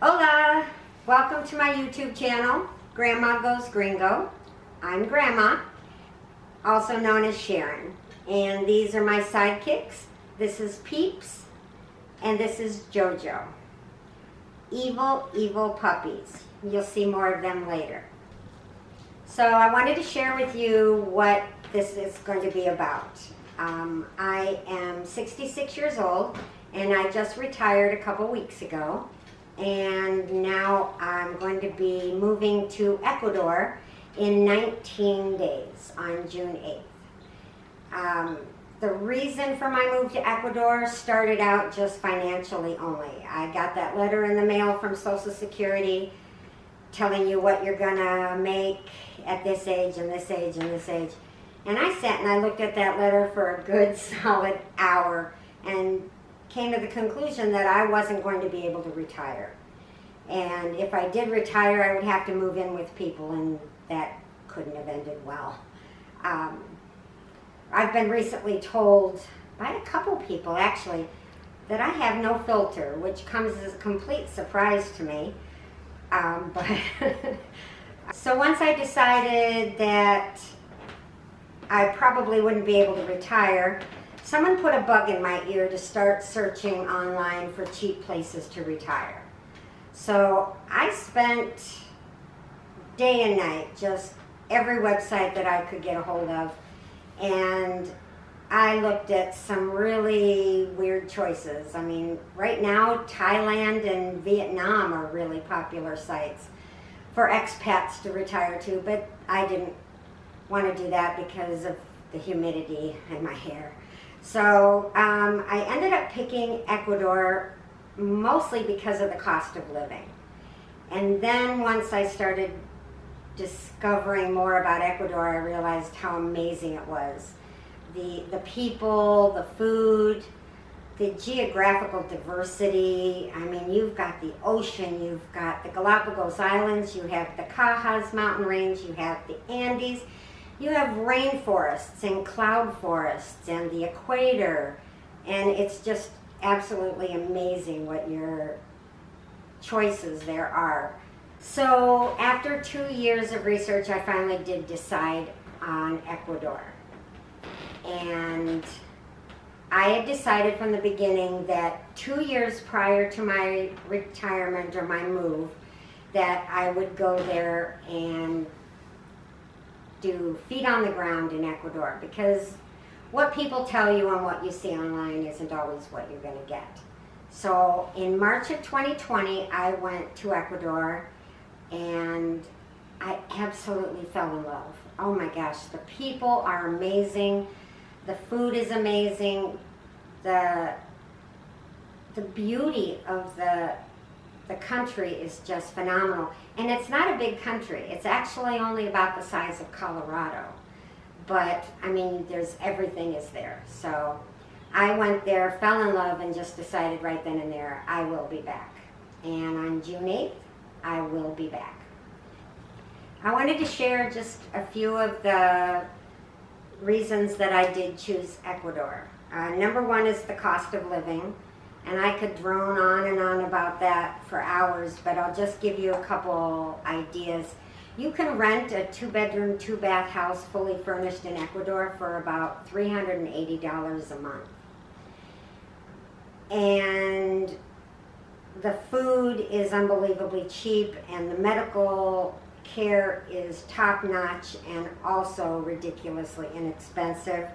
Hola! Welcome to my YouTube channel, Grandma Goes Gringo. I'm Grandma, also known as Sharon. And these are my sidekicks. This is Peeps, and this is Jojo. Evil, evil puppies. You'll see more of them later. So I wanted to share with you what this is going to be about. I am 66 years old, and I just retired a couple weeks ago. And now I'm going to be moving to Ecuador in 19 days on June 8th. The reason for my move to Ecuador started out just financially only. I got that letter in the mail from Social Security telling you what you're gonna make at this age and this age and this age. And I sat and I looked at that letter for a good solid hour and came to the conclusion that I wasn't going to be able to retire. And if I did retire, I would have to move in with people, and that couldn't have ended well. I've been recently told by a couple people, actually, that I have no filter, which comes as a complete surprise to me. So once I decided that I probably wouldn't be able to retire, someone put a bug in my ear to start searching online for cheap places to retire. So I spent day and night, just every website that I could get a hold of, and I looked at some really weird choices. I mean, right now, Thailand and Vietnam are really popular sites for expats to retire to, but I didn't want to do that because of the humidity in my hair. So I ended up picking Ecuador mostly because of the cost of living. And then once I started discovering more about Ecuador, I realized how amazing it was. The people, the food, the geographical diversity. I mean, you've got the ocean, you've got the Galapagos Islands, you have the Cajas mountain range, you have the Andes, you have rainforests and cloud forests and the equator, and it's just absolutely amazing what your choices there are. So after 2 years of research, I finally did decide on Ecuador. And I had decided from the beginning that 2 years prior to my retirement or my move, that I would go there and do feet on the ground in Ecuador, because what people tell you and what you see online isn't always what you're going to get. So in March of 2020, I went to Ecuador and I absolutely fell in love. Oh my gosh, the people are amazing. The food is amazing. The beauty of the country is just phenomenal. And it's not a big country. It's actually only about the size of Colorado. But, I mean, everything is there. So I went there, fell in love, and just decided right then and there, I will be back. And on June 8th, I will be back. I wanted to share just a few of the reasons that I did choose Ecuador. Number one is the cost of living. And I could drone on and on about that for hours, but I'll just give you a couple ideas. You can rent a 2-bedroom, 2-bath house fully furnished in Ecuador for about $380 a month. And the food is unbelievably cheap, and the medical care is top-notch and also ridiculously inexpensive.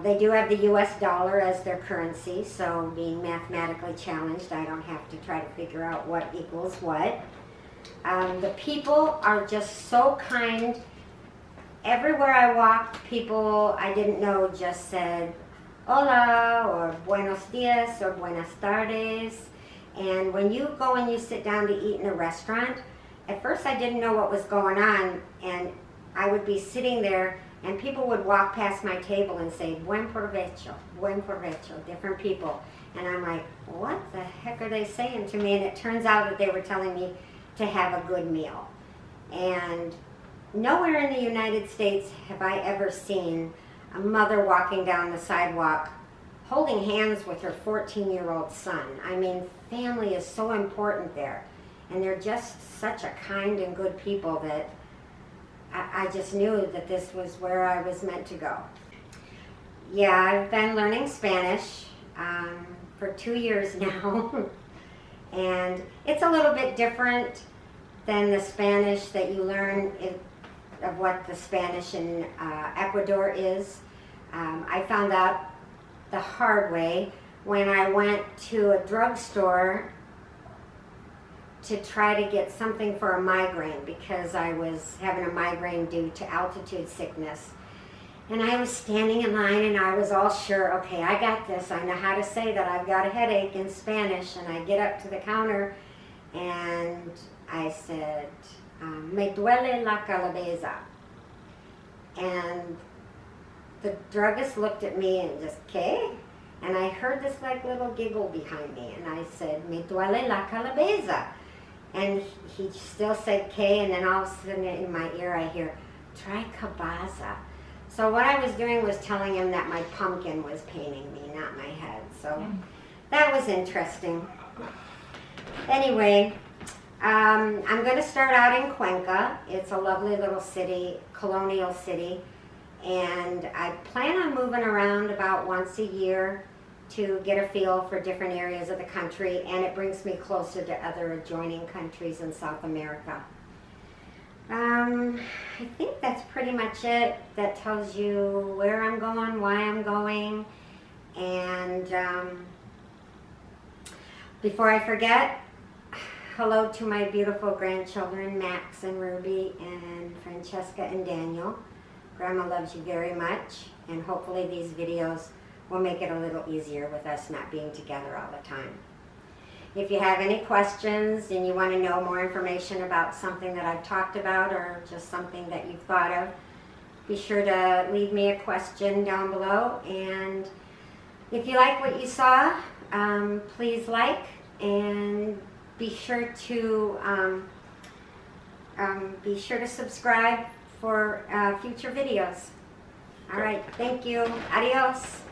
They do have the US dollar as their currency, so being mathematically challenged, I don't have to try to figure out what equals what. The people are just so kind. Everywhere I walked, people I didn't know just said hola or buenos dias or buenas tardes. And when you go and you sit down to eat in a restaurant, at first I didn't know what was going on, and I would be sitting there and people would walk past my table and say, buen provecho, different people. And I'm like, what the heck are they saying to me? And it turns out that they were telling me to have a good meal. And nowhere in the United States have I ever seen a mother walking down the sidewalk holding hands with her 14-year-old son. I mean, family is so important there. And they're just such a kind and good people that I just knew that this was where I was meant to go. Yeah, I've been learning Spanish for 2 years now. And it's a little bit different than the Spanish that you learn of what the Spanish in Ecuador is. I found out the hard way when I went to a drugstore to try to get something for a migraine because I was having a migraine due to altitude sickness. And I was standing in line and I was all sure, okay, I got this. I know how to say that I've got a headache in Spanish. And I get up to the counter and I said, me duele la cabeza. And the druggist looked at me and just, ¿qué? And I heard this like little giggle behind me. And I said, me duele la cabeza. And he still said K, and then all of a sudden in my ear I hear, try cabaza. So what I was doing was telling him that my pumpkin was paining me, not my head. So that was interesting. Anyway, I'm going to start out in Cuenca. It's a lovely little city, colonial city. And I plan on moving around about once a year to get a feel for different areas of the country, and it brings me closer to other adjoining countries in South America. I think that's pretty much it. That tells you where I'm going, why I'm going, and before I forget, hello to my beautiful grandchildren, Max and Ruby and Francesca and Daniel. Grandma loves you very much, and hopefully these videos will make it a little easier with us not being together all the time. If you have any questions and you want to know more information about something that I've talked about or just something that you've thought of, be sure to leave me a question down below. And if you like what you saw, please like, and be sure to subscribe for future videos. All right, thank you. Adios.